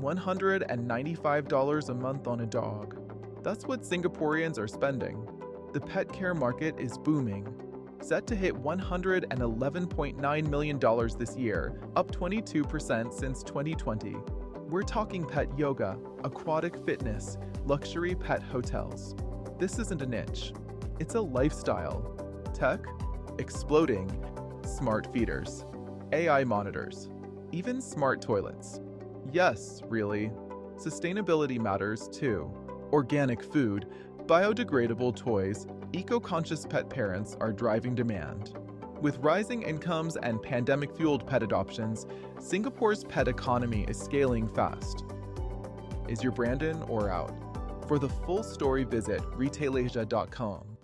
$195 a month on a dog. That's what Singaporeans are spending. The pet care market is booming, set to hit $111.9 million this year, up 22% since 2020. We're talking pet yoga, aquatic fitness, luxury pet hotels. This isn't a niche. It's a lifestyle. Tech? Exploding. Smart feeders. AI monitors. Even smart toilets. Yes, really. Sustainability matters too. Organic food, biodegradable toys, eco-conscious pet parents are driving demand. With rising incomes and pandemic-fueled pet adoptions, Singapore's pet economy is scaling fast. Is your brand in or out? For the full story, visit retailasia.com.